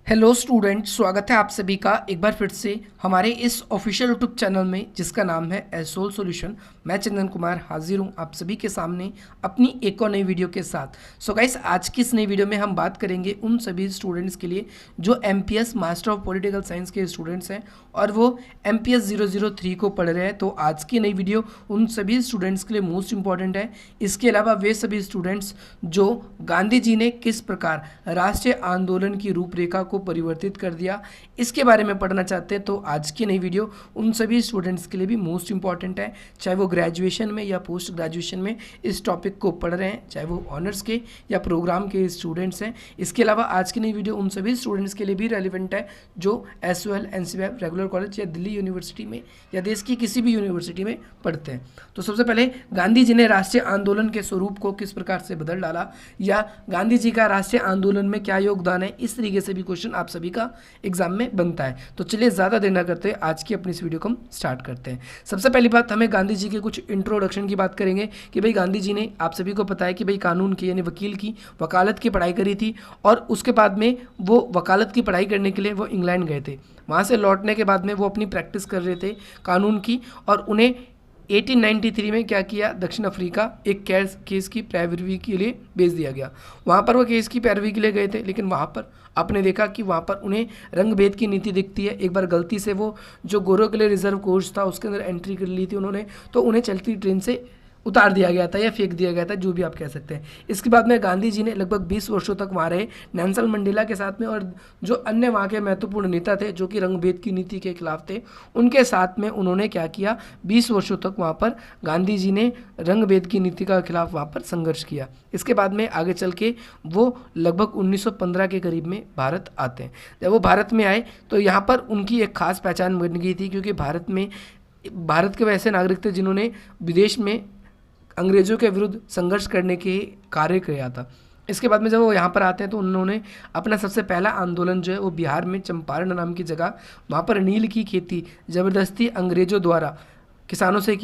Hello student, स्वागत है आप सभी का एक बार फिर से हमारे इस ऑफिशियल यूट्यूब चैनल में जिसका नाम है एसोल सॉल्यूशन। मैं चंदन कुमार हाजिर हूँ आप सभी के सामने अपनी एक और नई वीडियो के साथ। सो गाइस, आज की इस नई वीडियो में हम बात करेंगे उन सभी स्टूडेंट्स के लिए जो MPS master of political science के स्टूडेंट्स हैं और वो एमपीएस 003 को पढ़ रहे हैं। तो आज की नई वीडियो उन सभी स्टूडेंट्स के लिए मोस्ट इंपॉर्टेंट है। इसके अलावा वे सभी स्टूडेंट्स जो गांधी जी ने किस प्रकार राष्ट्रीय आंदोलन की रूपरेखा को परिवर्तित कर दिया, इसके बारे में पढ़ना चाहते हैं। तो आज की नई वीडियो उन सभी स्टूडेंट्स के लिए भी मोस्ट इंपॉर्टेंट है, चाहे वो ग्रेजुएशन में या पोस्ट ग्रेजुएशन में इस टॉपिक को पढ़ रहे हैं, चाहे वो ऑनर्स के या प्रोग्राम के स्टूडेंट्स हैं। इसके अलावा आज की नई वीडियो उन सभी स्टूडेंट्स के लिए भी रेलिवेंट है जो एसओएल, एनसीबीएफ, रेगुलर कॉलेज या दिल्ली यूनिवर्सिटी में या देश की किसी भी यूनिवर्सिटी में पढ़ते हैं। तो सबसे पहले गांधी जी ने राष्ट्रीय आंदोलन के स्वरूप को किस प्रकार से बदल डाला या गांधी जी का राष्ट्रीय आंदोलन में क्या योगदान है, इस तरीके से भी क्वेश्चन आप सभी का एग्जाम में बनता है। तो चलिए ज़्यादा देर ना करते आज की अपनी इस वीडियो को हम स्टार्ट करते हैं। सबसे पहली बात, हमें गांधी जी के कुछ इंट्रोडक्शन की बात करेंगे कि भाई गांधी जी ने, आप सभी को पता है कि भाई कानून की यानी वकील की वकालत की पढ़ाई करी थी और उसके बाद में वो वकालत की पढ़ाई करने के लिए वो इंग्लैंड गए थे। वहाँ से लौटने के बाद में वो अपनी प्रैक्टिस कर रहे थे कानून की और उन्हें 1893 में क्या किया, दक्षिण अफ्रीका एक केस की पैरवी के लिए भेज दिया गया। वहाँ पर वो केस की पैरवी के लिए गए थे, लेकिन वहाँ पर आपने देखा कि वहाँ पर उन्हें रंग भेद की नीति दिखती है। एक बार गलती से वो जो गोरों के लिए रिजर्व कोर्स था उसके अंदर एंट्री कर ली थी उन्होंने, तो उन्हें चलती ट्रेन से उतार दिया गया था या फेंक दिया गया था, जो भी आप कह सकते हैं। इसके बाद में गांधी जी ने लगभग 20 वर्षों तक वहाँ रहे नेल्सन मंडेला के साथ में, और जो अन्य वहाँ के महत्वपूर्ण नेता थे जो कि रंगभेद की नीति के खिलाफ थे, उनके साथ में उन्होंने क्या किया, 20 वर्षों तक वहाँ पर गांधी जी ने रंगभेद की नीति का खिलाफ वहाँ पर संघर्ष किया। इसके बाद में आगे चल के वो लगभग 1915 के करीब में भारत आते हैं। जब वो भारत में आए तो यहाँ पर उनकी एक खास पहचान बन गई थी, क्योंकि भारत के वैसे नागरिक थे जिन्होंने विदेश में अंग्रेज़ों के विरुद्ध संघर्ष करने के कार्य किया था। इसके बाद में जब वो यहाँ पर आते हैं तो उन्होंने अपना सबसे पहला आंदोलन जो है वो बिहार में चंपारण नाम की जगह, वहाँ पर नील की खेती ज़बरदस्ती अंग्रेज़ों द्वारा किसानों से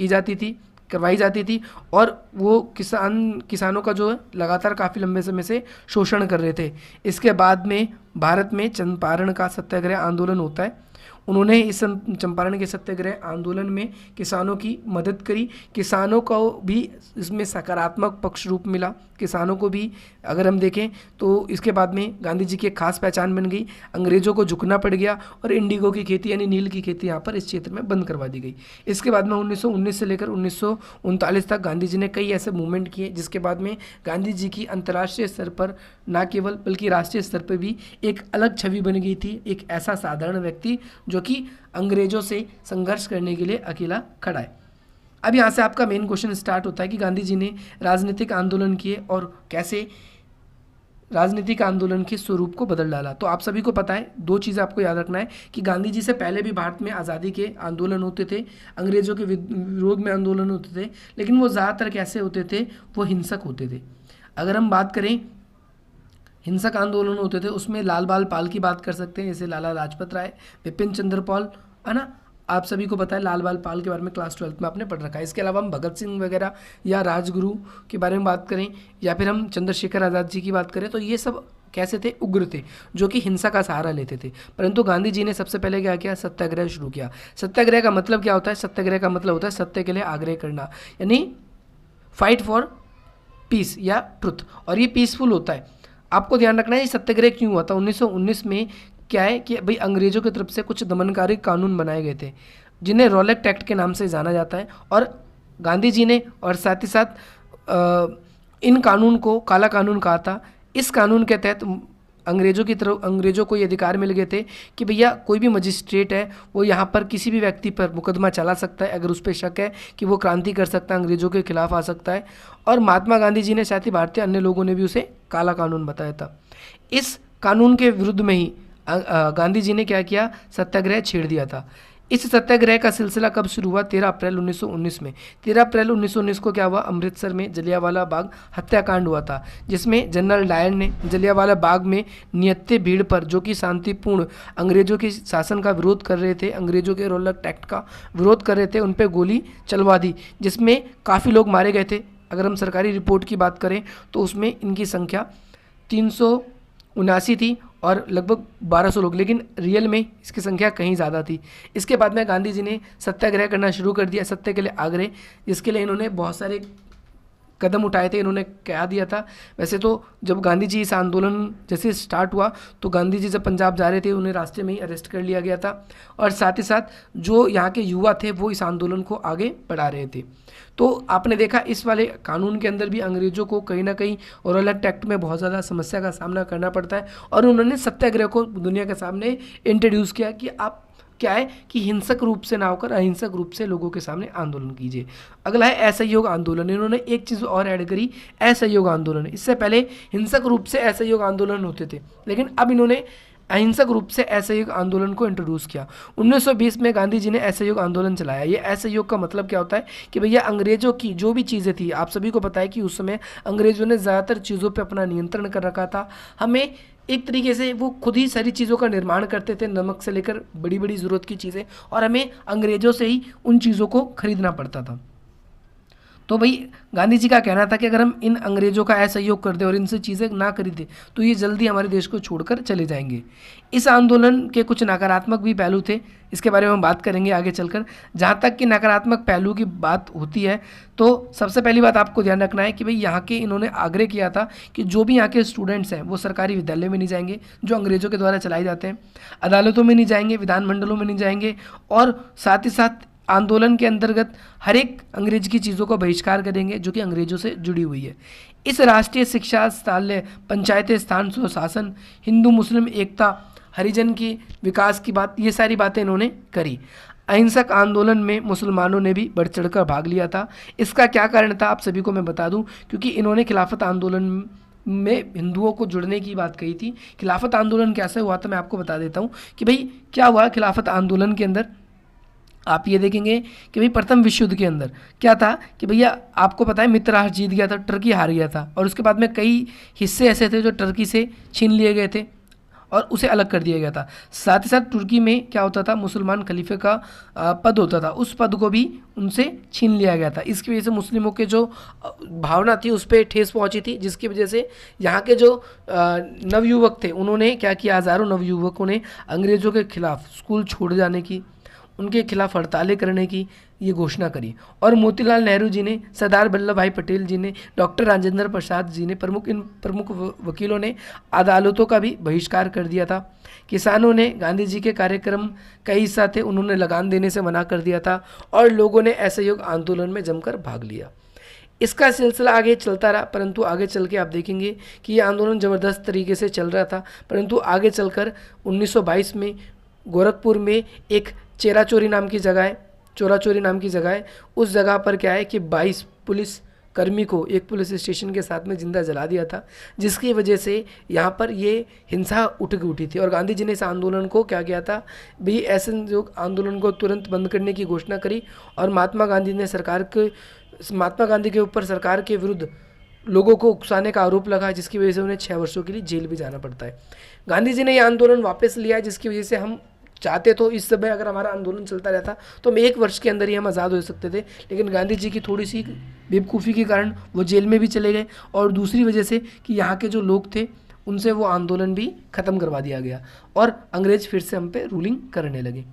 करवाई जाती थी और वो किसानों का जो है लगातार काफ़ी लंबे समय से शोषण कर रहे थे। इसके बाद में भारत में चंपारण का सत्याग्रह आंदोलन होता है। उन्होंने इस चंपारण के सत्याग्रह आंदोलन में किसानों की मदद करी, किसानों को भी इसमें सकारात्मक पक्ष रूप मिला, किसानों को भी अगर हम देखें तो इसके बाद में गांधी जी की एक खास पहचान बन गई। अंग्रेज़ों को झुकना पड़ गया और इंडिगो की खेती यानी नील की खेती यहाँ पर इस क्षेत्र में बंद करवा दी गई। इसके बाद में 1919 से लेकर 1939 तक गांधी जी ने कई ऐसे मूवमेंट किए, जिसके बाद में गांधी जी की अंतर्राष्ट्रीय स्तर पर न केवल बल्कि राष्ट्रीय स्तर पर भी एक अलग छवि बन गई थी। एक ऐसा साधारण व्यक्ति जो कि अंग्रेजों से संघर्ष करने के लिए अकेला खड़ा है। अब यहाँ से आपका मेन क्वेश्चन स्टार्ट होता है कि गांधी जी ने राजनीतिक आंदोलन किए और कैसे राजनीतिक आंदोलन के स्वरूप को बदल डाला। तो आप सभी को पता है, दो चीज़ें आपको याद रखना है कि गांधी जी से पहले भी भारत में आज़ादी के आंदोलन होते थे, अंग्रेज़ों के विरोध में आंदोलन होते थे, लेकिन वो ज़्यादातर कैसे होते थे, वो हिंसक होते थे। अगर हम बात करें हिंसक आंदोलन होते थे, उसमें लाल बाल पाल की बात कर सकते हैं, जैसे लाला लाजपत राय, विपिन चंद्र पाल, है ना। आप सभी को पता है लाल बाल पाल के बारे में क्लास 12 में आपने पढ़ रखा है। इसके अलावा हम भगत सिंह वगैरह या राजगुरु के बारे में बात करें या फिर हम चंद्रशेखर आज़ाद जी की बात करें, तो ये सब कैसे थे, उग्र थे, जो कि हिंसा का सहारा लेते थे। परंतु गांधी जी ने सबसे पहले क्या किया, सत्याग्रह शुरू किया। सत्याग्रह का मतलब क्या होता है, सत्याग्रह का मतलब होता है सत्य के लिए आग्रह करना, यानी फाइट फॉर पीस या ट्रुथ, और ये पीसफुल होता है। आपको ध्यान रखना है ये सत्याग्रह क्यों हुआ था। 1919 में क्या है कि भाई अंग्रेज़ों की तरफ से कुछ दमनकारी कानून बनाए गए थे, जिन्हें रॉलेट एक्ट के नाम से जाना जाता है, और गांधी जी ने और साथ ही साथ इन कानून को काला कानून कहा था। इस कानून के तहत अंग्रेज़ों को ये अधिकार मिल गए थे कि भैया कोई भी मजिस्ट्रेट है वो यहाँ पर किसी भी व्यक्ति पर मुकदमा चला सकता है अगर उस पर शक है कि वो क्रांति कर सकता है, अंग्रेज़ों के खिलाफ आ सकता है। और महात्मा गांधी जी ने, साथ ही भारतीय अन्य लोगों ने भी उसे काला कानून बताया था। इस कानून के विरुद्ध में ही गांधी जी ने क्या किया, सत्याग्रह छेड़ दिया था। इस सत्याग्रह का सिलसिला कब शुरू हुआ, 13 अप्रैल 1919 में। 13 अप्रैल 1919 को क्या हुआ, अमृतसर में जलियांवाला बाग हत्याकांड हुआ था, जिसमें जनरल डायर ने जलियांवाला बाग में निहत्थे भीड़ पर, जो कि शांतिपूर्ण अंग्रेजों के शासन का विरोध कर रहे थे, अंग्रेजों के रॉलेट एक्ट का विरोध कर रहे थे, उन पर गोली चलवा दी, जिसमें काफ़ी लोग मारे गए थे। अगर हम सरकारी रिपोर्ट की बात करें तो उसमें इनकी संख्या 379 थी और लगभग 1200 लोग, लेकिन रियल में इसकी संख्या कहीं ज़्यादा थी। इसके बाद में गांधी जी ने सत्याग्रह करना शुरू कर दिया, सत्य के लिए आग्रह, जिसके लिए इन्होंने बहुत सारे कदम उठाए थे। इन्होंने क्या दिया था, वैसे तो जब गांधी जी इस आंदोलन जैसे स्टार्ट हुआ तो गांधी जी जब पंजाब जा रहे थे उन्हें रास्ते में ही अरेस्ट कर लिया गया था, और साथ ही साथ जो यहाँ के युवा थे वो इस आंदोलन को आगे बढ़ा रहे थे। तो आपने देखा इस वाले कानून के अंदर भी अंग्रेजों को कहीं ना कहीं रॉलेट एक्ट में बहुत ज़्यादा समस्या का सामना करना पड़ता है, और उन्होंने सत्याग्रह को दुनिया के सामने इंट्रोड्यूस किया कि आप क्या है कि हिंसक रूप से ना होकर अहिंसक रूप से लोगों के सामने आंदोलन कीजिए। अगला है असहयोग आंदोलन। इन्होंने एक चीज़ और ऐड करी, असहयोग आंदोलन। इससे पहले हिंसक रूप से असहयोग आंदोलन होते थे, लेकिन अब इन्होंने अहिंसक रूप से असहयोग आंदोलन को इंट्रोड्यूस किया। 1920 में गांधी जी ने असहयोग आंदोलन चलाया। ये असहयोग का मतलब क्या होता है कि भैया अंग्रेजों की जो भी चीज़ें थी, आप सभी को पता है कि उस समय अंग्रेजों ने ज़्यादातर चीज़ों पे अपना नियंत्रण कर रखा था। हमें एक तरीके से वो खुद ही सारी चीज़ों का निर्माण करते थे, नमक से लेकर बड़ी बड़ी ज़रूरत की चीज़ें, और हमें अंग्रेज़ों से ही उन चीज़ों को खरीदना पड़ता था। तो भाई गांधी जी का कहना था कि अगर हम इन अंग्रेजों का असहयोग कर दें और इनसे चीज़ें ना खरीदें तो ये जल्दी हमारे देश को छोड़कर चले जाएंगे। इस आंदोलन के कुछ नकारात्मक भी पहलू थे, इसके बारे में हम बात करेंगे आगे चलकर। जहाँ तक कि नकारात्मक पहलू की बात होती है तो सबसे पहली बात आपको ध्यान रखना है कि भाई यहाँ के इन्होंने आग्रह किया था कि जो भी यहाँ के स्टूडेंट्स हैं वो सरकारी विद्यालय में नहीं जाएंगे जो अंग्रेजों के द्वारा चलाए जाते हैं, अदालतों में नहीं जाएंगे, विधानमंडलों में नहीं जाएंगे, और साथ ही साथ आंदोलन के अंतर्गत हर एक अंग्रेज की चीज़ों का बहिष्कार करेंगे जो कि अंग्रेजों से जुड़ी हुई है। इस राष्ट्रीय शिक्षा स्थाल्य, पंचायती स्थान सुशासन, हिंदू मुस्लिम एकता, हरिजन की विकास की बात, ये सारी बातें इन्होंने करी। अहिंसक आंदोलन में मुसलमानों ने भी बढ़ चढ़कर भाग लिया था। इसका क्या कारण था आप सभी को मैं बता दूं, क्योंकि इन्होंने खिलाफत आंदोलन में हिंदुओं को जुड़ने की बात कही थी। खिलाफत आंदोलन कैसे हुआ था मैं आपको बता देता हूँ कि भाई क्या हुआ खिलाफत आंदोलन के अंदर। आप ये देखेंगे कि भाई प्रथम विश्व युद्ध के अंदर क्या था कि भैया आपको पता है मित्र राष्ट्र जीत गया था, टर्की हार गया था, और उसके बाद में कई हिस्से ऐसे थे जो टर्की से छीन लिए गए थे और उसे अलग कर दिया गया था। साथ ही साथ तुर्की में क्या होता था, मुसलमान खलीफे का पद होता था, उस पद को भी उनसे छीन लिया गया था। इसकी वजह से मुस्लिमों के जो भावना थी उस पर ठेस पहुंची थी, जिसकी वजह से यहाँ के जो नवयुवक थे उन्होंने क्या किया, हज़ारों नवयुवकों ने अंग्रेज़ों के खिलाफ स्कूल छोड़ जाने की, उनके खिलाफ हड़तालें करने की ये घोषणा करी। और मोतीलाल नेहरू जी ने, सरदार वल्लभ भाई पटेल जी ने, डॉक्टर राजेंद्र प्रसाद जी ने, इन प्रमुख वकीलों ने अदालतों का भी बहिष्कार कर दिया था। किसानों ने गांधी जी के कार्यक्रम का हिस्सा थे, उन्होंने लगान देने से मना कर दिया था, और लोगों ने असहयोग आंदोलन में जमकर भाग लिया। इसका सिलसिला आगे चलता रहा, परंतु आगे चल के आप देखेंगे कि ये आंदोलन ज़बरदस्त तरीके से चल रहा था, परंतु आगे चलकर 1922 में गोरखपुर में एक चोराचोरी नाम की जगह है, उस जगह पर क्या है कि 22 पुलिस कर्मी को एक पुलिस स्टेशन के साथ में जिंदा जला दिया था, जिसकी वजह से यहाँ पर ये हिंसा उठी थी। और गांधी जी ने इस आंदोलन को क्या किया था भी, ऐसे जो आंदोलन को तुरंत बंद करने की घोषणा करी, और महात्मा गांधी के ऊपर सरकार के विरुद्ध लोगों को उकसाने का आरोप लगा, जिसकी वजह से उन्हें 6 वर्षों के लिए जेल भी जाना पड़ता है। गांधी जी ने ये आंदोलन वापस लिया, जिसकी वजह से हम चाहते तो इस समय अगर हमारा आंदोलन चलता रहता तो हम 1 वर्ष के अंदर ही हम आज़ाद हो सकते थे, लेकिन गांधी जी की थोड़ी सी बेवकूफ़ी के कारण वो जेल में भी चले गए, और दूसरी वजह से कि यहाँ के जो लोग थे उनसे वो आंदोलन भी ख़त्म करवा दिया गया, और अंग्रेज फिर से हम पे रूलिंग करने लगे।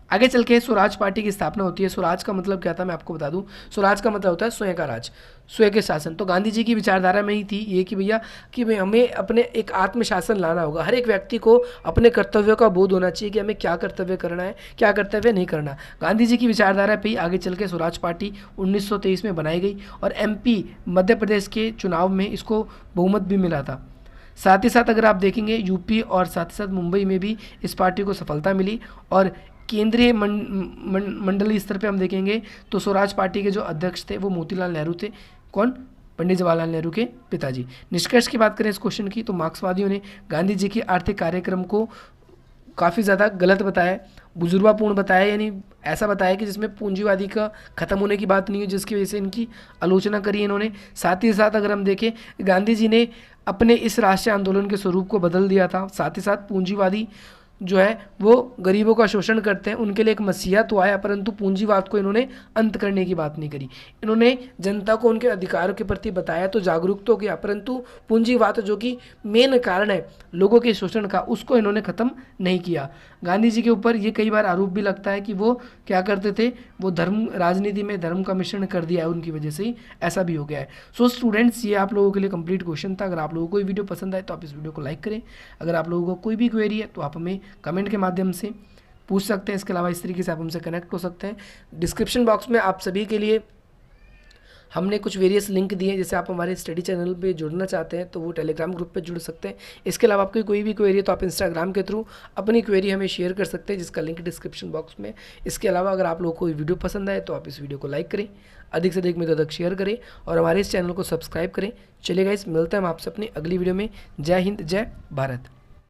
आगे चल के स्वराज पार्टी की स्थापना होती है। स्वराज का मतलब क्या था मैं आपको बता दूं, स्वराज का मतलब होता है स्वयं का राज, स्वयं के शासन। तो गांधी जी की विचारधारा में ही थी ये कि भैया कि भाई हमें अपने एक आत्मशासन लाना होगा। हर एक व्यक्ति को अपने कर्तव्यों का बोध होना चाहिए कि हमें क्या कर्तव्य करना है, क्या कर्तव्य नहीं करना। गांधी जी की विचारधारा पे ही आगे चल के स्वराज पार्टी 1923 में बनाई गई, और MP मध्य प्रदेश के चुनाव में इसको बहुमत भी मिला था। साथ ही साथ अगर आप देखेंगे UP और साथ ही साथ मुंबई में भी इस पार्टी को सफलता मिली, और केंद्रीय मंडलीय स्तर पे हम देखेंगे तो स्वराज पार्टी के जो अध्यक्ष थे वो मोतीलाल नेहरू थे। कौन? पंडित जवाहरलाल नेहरू के पिताजी। निष्कर्ष की बात करें इस क्वेश्चन की तो मार्क्सवादियों ने गांधी जी के आर्थिक कार्यक्रम को काफ़ी ज़्यादा गलत बताया, बुजुर्गपूर्ण बताया, यानी ऐसा बताया कि जिसमें पूंजीवादी का ख़त्म होने की बात नहीं हुई, जिसकी वजह से इनकी आलोचना करी इन्होंने। साथ ही साथ अगर हम देखें गांधी जी ने अपने इस राष्ट्रीय आंदोलन के स्वरूप को बदल दिया था। साथ ही साथ पूंजीवादी जो है वो गरीबों का शोषण करते हैं, उनके लिए एक मसीहा तो आया, परंतु पूंजीवाद को इन्होंने अंत करने की बात नहीं करी। इन्होंने जनता को उनके अधिकारों के प्रति बताया तो जागरूक तो किया, परंतु पूंजीवाद जो कि मेन कारण है लोगों के शोषण का, उसको इन्होंने ख़त्म नहीं किया। गांधी जी के ऊपर ये कई बार आरोप भी लगता है कि वो क्या करते थे, वो धर्म राजनीति में धर्म का मिश्रण कर दिया है, उनकी वजह से ही ऐसा भी हो गया है। सो स्टूडेंट्स, ये आप लोगों के लिए कंप्लीट क्वेश्चन था। अगर आप लोगों को ये वीडियो पसंद आए तो आप इस वीडियो को लाइक करें। अगर आप लोगों को कोई भी क्वेरी है तो आप हमें कमेंट के माध्यम से पूछ सकते हैं। इसके अलावा इस तरीके से आप हमसे कनेक्ट हो सकते हैं। डिस्क्रिप्शन बॉक्स में आप सभी के लिए हमने कुछ वेरियस लिंक दिए हैं, जैसे आप हमारे स्टडी चैनल पे जुड़ना चाहते हैं तो वो टेलीग्राम ग्रुप पे जुड़ सकते हैं। इसके अलावा आपकी कोई भी क्वेरी है तो आप इंस्टाग्राम के थ्रू अपनी क्वेरी हमें शेयर कर सकते हैं, जिसका लिंक डिस्क्रिप्शन बॉक्स में। इसके अलावा अगर आप लोगों को वीडियो पसंद आए तो आप इस वीडियो को लाइक करें, अधिक से अधिक मित्रों तक शेयर करें और हमारे इस चैनल को सब्सक्राइब करें। चलिए गाइस, मिलते हैं हम आपसे अपनी अगली वीडियो में। जय हिंद, जय भारत।